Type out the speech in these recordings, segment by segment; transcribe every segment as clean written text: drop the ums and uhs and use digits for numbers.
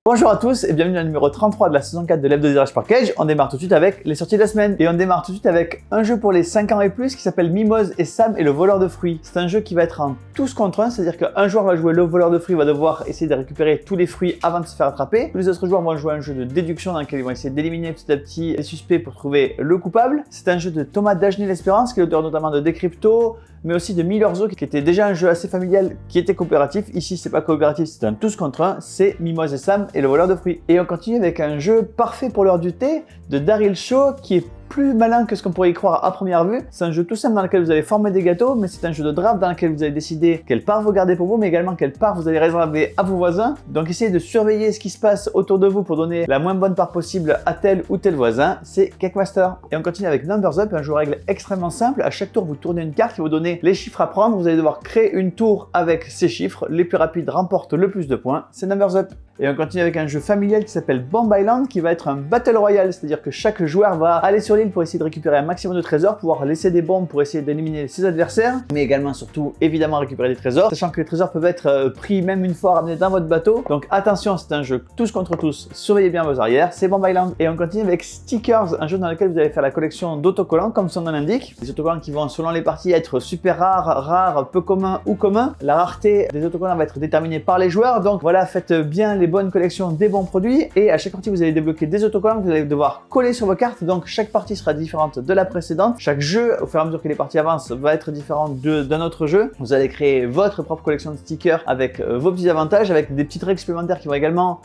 Bonjour à tous et bienvenue dans le numéro 33 de la saison 4 de l'Hebdo des Rage Package. On démarre tout de suite avec les sorties de la semaine. Et on démarre tout de suite avec un jeu pour les 5 ans et plus qui s'appelle Mimose et Sam et le voleur de fruits. C'est un jeu qui va être en tous contre un, c'est-à-dire qu'un joueur va jouer le voleur de fruits, va devoir essayer de récupérer tous les fruits avant de se faire attraper. Tous les autres joueurs vont jouer un jeu de déduction dans lequel ils vont essayer d'éliminer petit à petit les suspects pour trouver le coupable. C'est un jeu de Thomas Dagenet-L'Espérance qui est l'auteur notamment de Decrypto, mais aussi de Milorzo qui était déjà un jeu assez familial qui était coopératif. Ici c'est pas coopératif, c'est un tous contre un, c'est Mimose et Sam et le voleur de fruits. Et on continue avec un jeu parfait pour l'heure du thé de Daryl Shaw qui est plus malin que ce qu'on pourrait y croire à première vue. C'est un jeu tout simple dans lequel vous allez former des gâteaux, mais c'est un jeu de draft dans lequel vous allez décider quelle part vous gardez pour vous, mais également quelle part vous allez réserver à vos voisins. Donc essayez de surveiller ce qui se passe autour de vous pour donner la moins bonne part possible à tel ou tel voisin. C'est Cake Master. Et on continue avec Numbers Up, un jeu à règles extrêmement simple. À chaque tour, vous tournez une carte qui va vous donner les chiffres à prendre. Vous allez devoir créer une tour avec ces chiffres. Les plus rapides remportent le plus de points. C'est Numbers Up. Et on continue avec un jeu familial qui s'appelle Bomb Island qui va être un Battle Royale, c'est-à-dire que chaque joueur va aller sur l'île pour essayer de récupérer un maximum de trésors, pouvoir laisser des bombes pour essayer d'éliminer ses adversaires, mais également surtout évidemment récupérer des trésors, sachant que les trésors peuvent être pris même une fois ramenés dans votre bateau. Donc attention, c'est un jeu tous contre tous, surveillez bien vos arrières, c'est Bomb Island. Et on continue avec Stickers, un jeu dans lequel vous allez faire la collection d'autocollants comme son nom l'indique. Des autocollants qui vont selon les parties être super rares, peu communs ou communs. La rareté des autocollants va être déterminée par les joueurs, donc voilà, faites bien les bonnes collections des bons produits et à chaque partie vous allez débloquer des autocollants que vous allez devoir coller sur vos cartes, donc chaque partie sera différente de la précédente. Chaque jeu, au fur et à mesure que les parties avancent, va être différent d'un autre jeu. Vous allez créer votre propre collection de stickers avec vos petits avantages, avec des petites règles supplémentaires qui vont également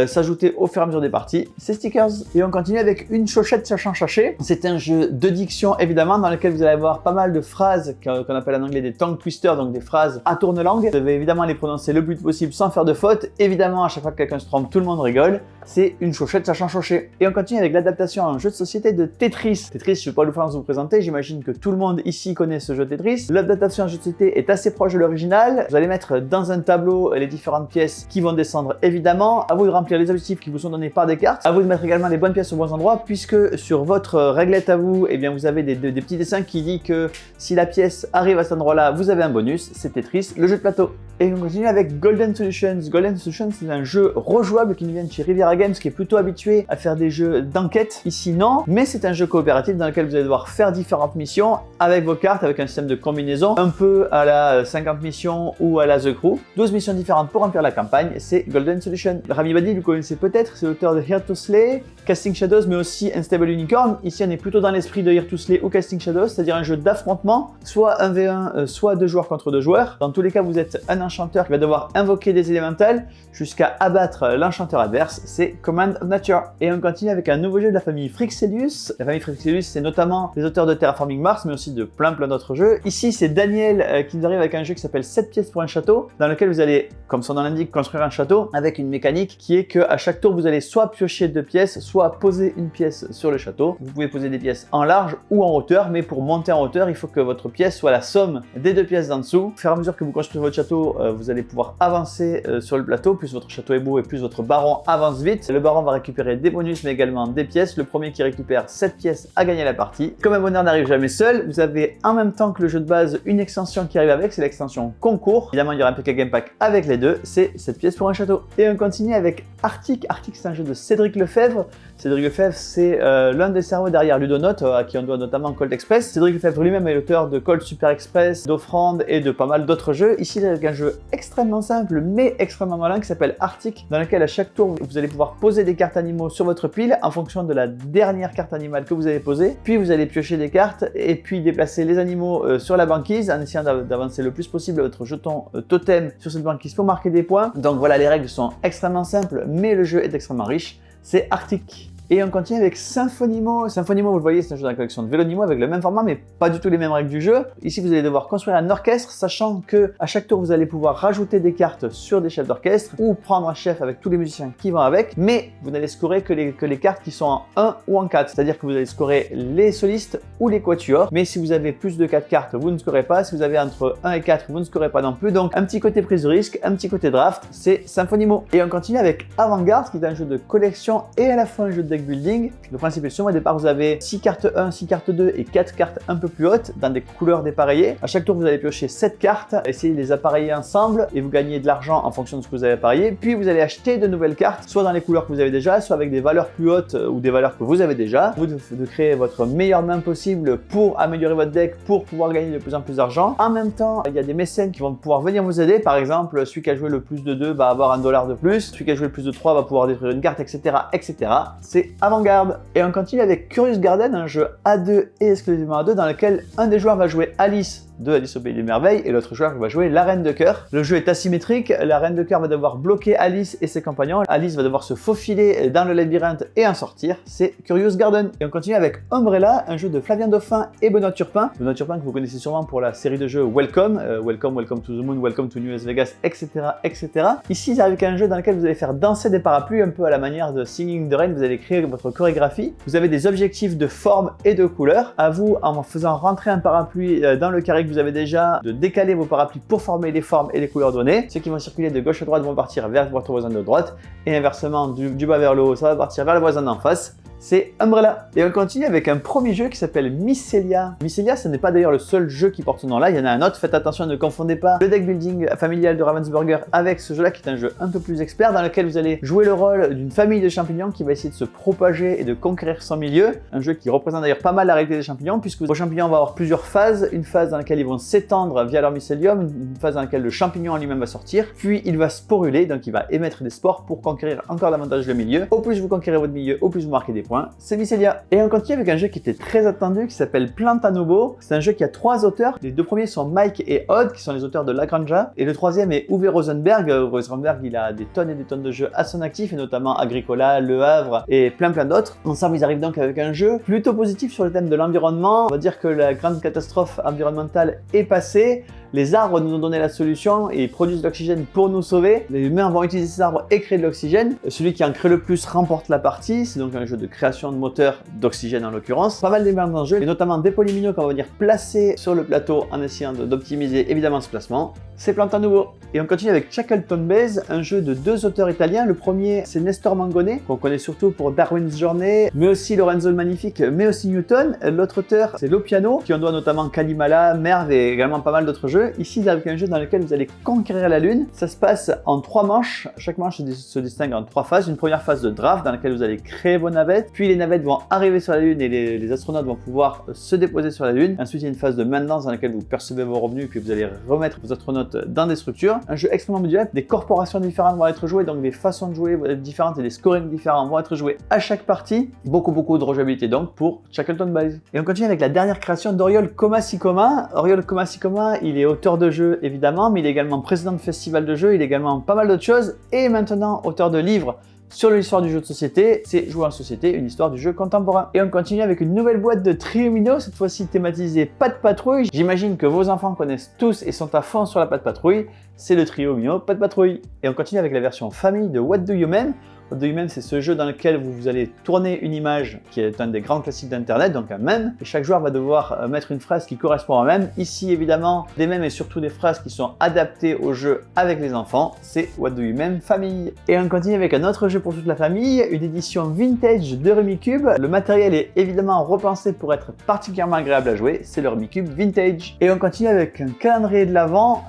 s'ajouter au fur et à mesure des parties, c'est Stickers. Et on continue avec Une Chochette Sachant Chercher. C'est un jeu de diction évidemment dans lequel vous allez avoir pas mal de phrases qu'on appelle en anglais des tongue twisters, donc des phrases à tourne-langue. Vous devez évidemment les prononcer le plus vite possible sans faire de faute. Évidemment, à chaque fois que quelqu'un se trompe, tout le monde rigole. C'est Une Chochette Sachant Chercher. Et on continue avec l'adaptation à un jeu de société de Tetris. Tetris, je ne vais pas vous présenter, j'imagine que tout le monde ici connaît ce jeu Tetris. L'adaptation à un jeu de société est assez proche de l'original. Vous allez mettre dans un tableau les différentes pièces qui vont descendre évidemment. À vous de remplir les objectifs qui vous sont donnés par des cartes. À vous de mettre également les bonnes pièces aux bons endroits, puisque sur votre réglette à vous, eh bien vous avez des petits dessins qui disent que si la pièce arrive à cet endroit-là, vous avez un bonus. C'est Tetris, le jeu de plateau. Et on continue avec Golden Solutions. Golden Solutions, c'est un jeu rejouable qui nous vient de chez Riviera Games, qui est plutôt habitué à faire des jeux d'enquête. Ici, non, mais c'est un jeu coopératif dans lequel vous allez devoir faire différentes missions avec vos cartes, avec un système de combinaison, un peu à la 50 missions ou à la The Crew. 12 missions différentes pour remplir la campagne, c'est Golden Solution. Rami Badi, vous connaissez peut-être, c'est l'auteur de Here to Slay, Casting Shadows, mais aussi Unstable Unicorn. Ici, on est plutôt dans l'esprit de Here to Slay ou Casting Shadows, c'est-à-dire un jeu d'affrontement, soit 1v1, soit 2 joueurs contre 2 joueurs. Dans tous les cas, vous êtes un enchanteur qui va devoir invoquer des élémentales jusqu'à abattre l'enchanteur adverse, c'est Command of Nature. Et on continue avec un nouveau jeu de la famille Frixelius. La famille Frixelius, c'est notamment les auteurs de Terraforming Mars, mais aussi de plein d'autres jeux. Ici, c'est Daniel qui nous arrive avec un jeu qui s'appelle 7 pièces pour un château, dans lequel vous allez, comme son nom l'indique, construire un château avec une mécanique qui est que à chaque tour, vous allez soit piocher 2 pièces, soit poser une pièce sur le château. Vous pouvez poser des pièces en large ou en hauteur, mais pour monter en hauteur, il faut que votre pièce soit la somme des 2 pièces d'en dessous. Au fur et à mesure que vous construisez votre château, vous allez pouvoir avancer sur le plateau. Plus votre château est beau et plus votre baron avance vite. Le baron va récupérer des bonus, mais également des pièces. Le premier qui récupère 7 pièces a gagné la partie. Comme un bonheur n'arrive jamais seul, vous avez en même temps que le jeu de base une extension qui arrive avec, c'est l'extension concours. Évidemment, il y aura un PK Game Pack avec les deux, c'est 7 pièces pour un château. Et on continue avec Arctic. Arctic, c'est un jeu de Cédric Lefebvre. Cédric Lefebvre, c'est l'un des cerveaux derrière Ludonote, à qui on doit notamment Colt Express. Cédric Lefebvre lui-même est l'auteur de Colt Super Express, d'Offrande et de pas mal d'autres jeux. Ici, il est avec un jeu extrêmement simple, mais extrêmement malin, qui s'appelle Arctic, dans lequel à chaque tour, vous allez pouvoir poser des cartes animaux sur votre pile en fonction de la dernière carte animale que vous avez posée. Puis vous allez piocher des cartes et puis déplacer les animaux sur la banquise en essayant d'avancer le plus possible votre jeton totem sur cette banquise pour marquer des points. Donc voilà, les règles sont extrêmement simples, mais le jeu est extrêmement riche. C'est Arctic. Et on continue avec Symphonimo. Symphonimo, vous le voyez, c'est un jeu dans la collection de Vélonimo avec le même format, mais pas du tout les mêmes règles du jeu. Ici, vous allez devoir construire un orchestre, sachant que à chaque tour, vous allez pouvoir rajouter des cartes sur des chefs d'orchestre ou prendre un chef avec tous les musiciens qui vont avec, mais vous n'allez scorer que les cartes qui sont en 1 ou en 4, c'est-à-dire que vous allez scorer les solistes ou les quatuors, mais si vous avez plus de 4 cartes, vous ne scorez pas. Si vous avez entre 1 et 4, vous ne scorez pas non plus. Donc, un petit côté prise de risque, un petit côté draft, c'est Symphonimo. Et on continue avec Avant-Garde, qui est un jeu de collection et à la fois un jeu de deck building. Le principe est suivant, au départ vous avez 6 cartes 1, 6 cartes 2 et 4 cartes un peu plus hautes dans des couleurs dépareillées. À chaque tour vous allez piocher 7 cartes, essayer de les appareiller ensemble et vous gagnez de l'argent en fonction de ce que vous avez appareillé. Puis vous allez acheter de nouvelles cartes, soit dans les couleurs que vous avez déjà, soit avec des valeurs plus hautes ou des valeurs que vous avez déjà. Vous de créer votre meilleure main possible pour améliorer votre deck, pour pouvoir gagner de plus en plus d'argent. En même temps, il y a des mécènes qui vont pouvoir venir vous aider. Par exemple, celui qui a joué le plus de 2 va avoir $1 de plus, celui qui a joué le plus de 3 va pouvoir détruire une carte, etc. etc. C'est avant-garde. Et on continue avec Curious Garden, un jeu A2 et exclusivement A2 dans lequel un des joueurs va jouer Alice de Alice au Pays des Merveilles et l'autre joueur va jouer la Reine de Cœur. Le jeu est asymétrique, la Reine de Cœur va devoir bloquer Alice et ses compagnons. Alice va devoir se faufiler dans le labyrinthe et en sortir. C'est Curious Garden. Et on continue avec Umbrella, un jeu de Flavien Dauphin et Benoît Turpin. Benoît Turpin que vous connaissez sûrement pour la série de jeux Welcome, Welcome to the Moon, Welcome to New Vegas, etc. etc. Ici, il arrive avec un jeu dans lequel vous allez faire danser des parapluies un peu à la manière de Singing in the Rain. Vous allez créer votre chorégraphie. Vous avez des objectifs de forme et de couleur. À vous, en faisant rentrer un parapluie dans le carré que vous avez déjà, de décaler vos parapluies pour former les formes et les couleurs données. Ceux qui vont circuler de gauche à droite vont partir vers votre voisin de droite et inversement du bas vers le haut, ça va partir vers le voisin d'en face. C'est Umbrella. Et on continue avec un premier jeu qui s'appelle Mycelia. Mycelia, ce n'est pas d'ailleurs le seul jeu qui porte ce nom-là, il y en a un autre, faites attention, ne confondez pas le deck building familial de Ravensburger avec ce jeu-là qui est un jeu un peu plus expert dans lequel vous allez jouer le rôle d'une famille de champignons qui va essayer de se propager et de conquérir son milieu. Un jeu qui représente d'ailleurs pas mal la réalité des champignons puisque vos champignons vont avoir plusieurs phases, une phase dans laquelle ils vont s'étendre via leur mycélium, une phase dans laquelle le champignon en lui-même va sortir, puis il va sporuler, donc il va émettre des spores pour conquérir encore davantage le milieu. Au plus vous conquérez votre milieu, au plus vous marquez des points. C'est Mycelia. Et on continue avec un jeu qui était très attendu qui s'appelle Plantanubo. C'est un jeu qui a 3 auteurs. Les 2 premiers sont Mike et Odd qui sont les auteurs de La Granja. Et le 3e est Uwe Rosenberg. Rosenberg, il a des tonnes et des tonnes de jeux à son actif et notamment Agricola, Le Havre et plein d'autres. Ensemble, ils arrivent donc avec un jeu plutôt positif sur le thème de l'environnement. On va dire que la grande catastrophe environnementale est passée. Les arbres nous ont donné la solution et ils produisent de l'oxygène pour nous sauver. Les humains vont utiliser ces arbres et créer de l'oxygène. Celui qui en crée le plus remporte la partie. C'est donc un jeu de création de moteurs d'oxygène en l'occurrence. Pas mal d'éléments dans le jeu et notamment des polyminos qu'on va venir placer sur le plateau en essayant d'optimiser évidemment ce placement. C'est Plantanubo. Et on continue avec Shackleton Base, un jeu de 2 auteurs italiens. Le premier, c'est Nestor Mangone, qu'on connaît surtout pour Darwin's Journey, mais aussi Lorenzo le Magnifique, mais aussi Newton. L'autre auteur, c'est Lopiano, qui en doit notamment Calimala, Merve et également pas mal d'autres jeux. Ici, il y a un jeu dans lequel vous allez conquérir la Lune. Ça se passe en 3 manches. Chaque manche se distingue en 3 phases. Une première phase de draft dans laquelle vous allez créer vos navettes. Puis les navettes vont arriver sur la Lune et les astronautes vont pouvoir se déposer sur la Lune. Ensuite, il y a une phase de maintenance dans laquelle vous percevez vos revenus puis vous allez remettre vos astronautes dans des structures. Un jeu extrêmement modulaire. Des corporations différentes vont être jouées, donc des façons de jouer différentes et des scorings différents vont être joués à chaque partie. Beaucoup de rejouabilité donc pour Shackleton Base. Et on continue avec la dernière création d'Oriol Komasikoma. Oriol Komasikoma, il est auteur de jeux évidemment, mais il est également président de festival de jeux, il est également pas mal d'autres choses et maintenant auteur de livres sur l'histoire du jeu de société. C'est Jouer en société, une histoire du jeu contemporain. Et on continue avec une nouvelle boîte de Triomino, cette fois-ci thématisée Pas de Patrouille. J'imagine que vos enfants connaissent tous et sont à fond sur la Pas de Patrouille. C'est le Triomino Pas de Patrouille. Et on continue avec la version famille de What Do You Meme. What Do You Meme, c'est ce jeu dans lequel vous allez tourner une image qui est un des grands classiques d'internet, donc un mème, et chaque joueur va devoir mettre une phrase qui correspond à un mème. Ici évidemment des mèmes et surtout des phrases qui sont adaptées au jeu avec les enfants, c'est What Do You Meme famille. Et on continue avec un autre jeu pour toute la famille, une édition vintage de Rummikub. Le matériel est évidemment repensé pour être particulièrement agréable à jouer, c'est le Rummikub Vintage. Et on continue avec un calendrier de l'Avent,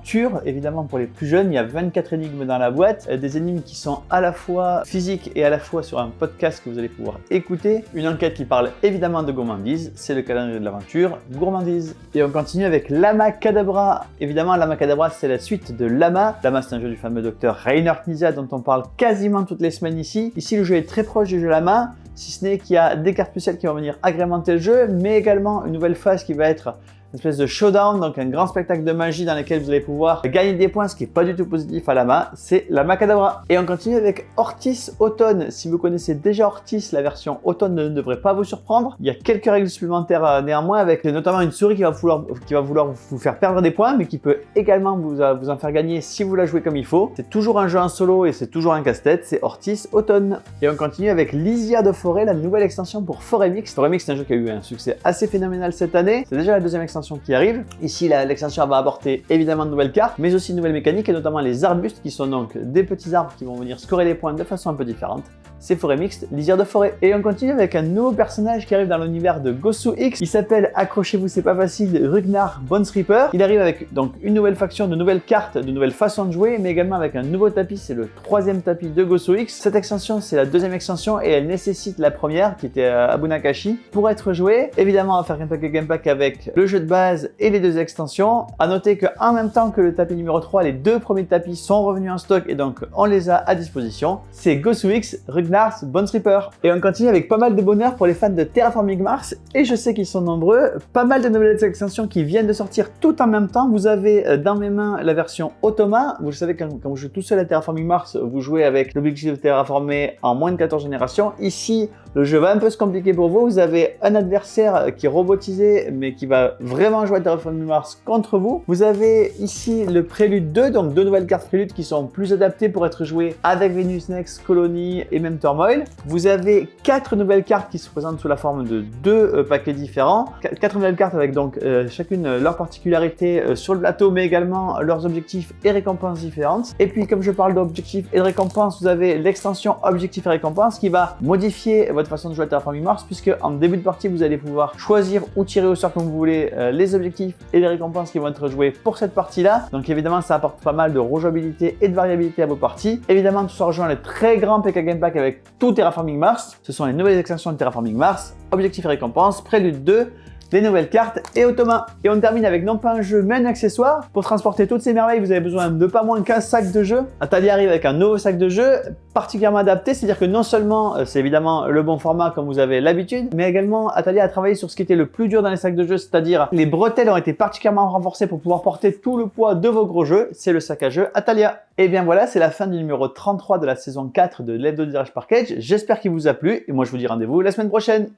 tur évidemment pour les plus jeunes. Il y a 24 énigmes dans la boîte, des énigmes qui sont à la fois physique et à la fois sur un podcast que vous allez pouvoir écouter. Une enquête qui parle évidemment de gourmandise, c'est le calendrier de l'aventure gourmandise. Et on continue avec Lama Kadabra. Évidemment, Lama Kadabra, c'est la suite de Lama. Lama, c'est un jeu du fameux docteur Reinhard Knizia dont on parle quasiment toutes les semaines ici. Ici, le jeu est très proche du jeu Lama, si ce n'est qu'il y a des cartes spéciales qui vont venir agrémenter le jeu, mais également une nouvelle phase qui va être une espèce de showdown, donc un grand spectacle de magie dans lequel vous allez pouvoir gagner des points, ce qui n'est pas du tout positif à Lama, c'est Lama Kadabra. Et on continue avec Ortis Automne. Si vous connaissez déjà Ortis, la version automne ne devrait pas vous surprendre. Il y a quelques règles supplémentaires néanmoins, avec notamment une souris qui va vouloir vous faire perdre des points, mais qui peut également vous en faire gagner si vous la jouez comme il faut. C'est toujours un jeu en solo et c'est toujours un casse-tête, c'est Ortis Automne. Et on continue avec Lysia de Forêt, la nouvelle extension pour Forêt Mix. Forêt Mix, c'est un jeu qui a eu un succès assez phénoménal cette année. C'est déjà la 2e extension extension qui arrive. Ici, l'extension va apporter évidemment de nouvelles cartes, mais aussi de nouvelles mécaniques, et notamment les arbustes qui sont donc des petits arbres qui vont venir scorer les points de façon un peu différente. C'est forêt mixte, lisière de forêt. Et on continue avec un nouveau personnage qui arrive dans l'univers de Gosu X. Il s'appelle, accrochez-vous, c'est pas facile, Rugnar Bonesreaper. Il arrive avec donc une nouvelle faction, de nouvelles cartes, de nouvelles façons de jouer, mais également avec un nouveau tapis. C'est le 3e tapis de Gosu X. Cette extension, c'est la 2e extension et elle nécessite la première qui était Abunakashi pour être jouée. Évidemment, on va faire un pack game pack avec le jeu de base et les 2 extensions. À noter qu'en même temps que le tapis numéro 3, les 2 premiers tapis sont revenus en stock et donc on les a à disposition. C'est Gosu X, Rugnar's Bonesreaper. Et on continue avec pas mal de bonheur pour les fans de Terraforming Mars, et je sais qu'ils sont nombreux. Pas mal de nouvelles extensions qui viennent de sortir tout en même temps. Vous avez dans mes mains la version Automa. Vous savez, quand vous jouez tout seul à Terraforming Mars, vous jouez avec l'objectif de terraformer en moins de 14 générations. Ici, le jeu va un peu se compliquer pour vous. Vous avez un adversaire qui est robotisé, mais qui va vraiment jouer à Terraforming Mars contre vous. Vous avez ici le Prélude 2, donc 2 nouvelles cartes Prélude qui sont plus adaptées pour être jouées avec Venus Next, Colony et même Turmoil. Vous avez 4 nouvelles cartes qui se présentent sous la forme de 2 paquets différents. 4 nouvelles cartes avec donc chacune leur particularité sur le plateau, mais également leurs objectifs et récompenses différentes. Et puis, comme je parle d'objectifs et de récompenses, vous avez l'extension Objectifs et récompenses qui va modifier votre façon de jouer à Terraforming Mars, puisque en début de partie, vous allez pouvoir choisir ou tirer au sort comme vous voulez les objectifs et les récompenses qui vont être joués pour cette partie-là. Donc évidemment, ça apporte pas mal de rejouabilité et de variabilité à vos parties. Évidemment, tout ça rejoint le très grand PK Game Pack avec tout Terraforming Mars. Ce sont les nouvelles extensions de Terraforming Mars, Objectifs et récompenses, Prélude 2, les nouvelles cartes et Automa. Et on termine avec non pas un jeu mais un accessoire. Pour transporter toutes ces merveilles, vous avez besoin de pas moins qu'un sac de jeu. Atali arrive avec un nouveau sac de jeu particulièrement adapté, c'est-à-dire que non seulement c'est évidemment le bon format comme vous avez l'habitude, mais également Atali a travaillé sur ce qui était le plus dur dans les sacs de jeu, c'est-à-dire les bretelles ont été particulièrement renforcées pour pouvoir porter tout le poids de vos gros jeux. C'est le sac à jeu Atalia. Et bien voilà, c'est la fin du numéro 33 de la saison 4 de l'Hebdo Tirage par Cage. J'espère qu'il vous a plu et moi je vous dis rendez-vous la semaine prochaine.